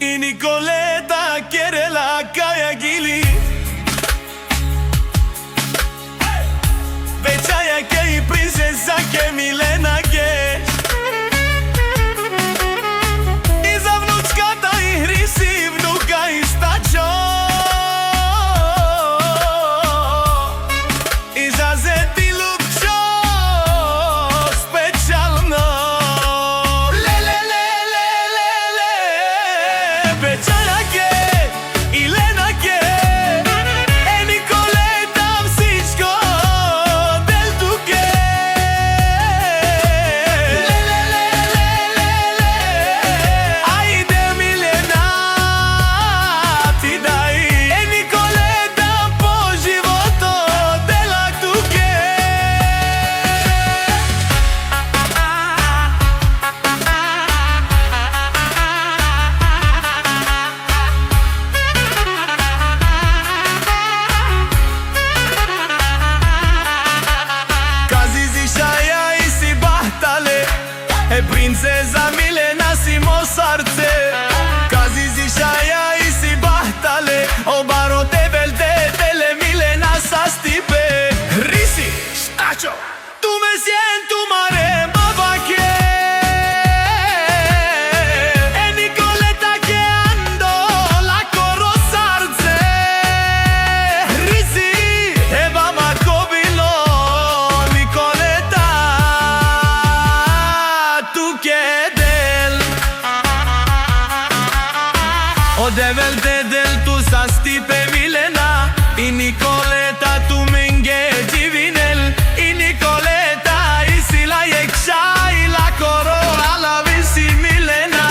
y Nicoleta quiere la calle Gili. Becaya que y princesa que Milena que I za vnučkata i hrisi vnuka i stačo I za zeti lupčo specijalno. Le le le le le le Becaya que i Lena que e Nicoleta всичко del tu que. Le le le le le le Ajde Milena ti daj e Nicoleta po životo dela tu que. Kazi zishaja i si bahtale e princeza Milena si mosarce. Kazi zishaja i si bahtale o baro te velte dele Milena sa stipe. Risi, stacho, tu me siento mare baba que e Nicoleta que ando la corosarce. Risi, e baba cobilo Nicoleta tu que del o de velte del tu sa stipe Milena i Nicoleta tu menge divinel i Nicoleta i si la jeksha i la coroa la visi Milena.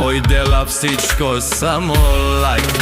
Oj dela всичко само like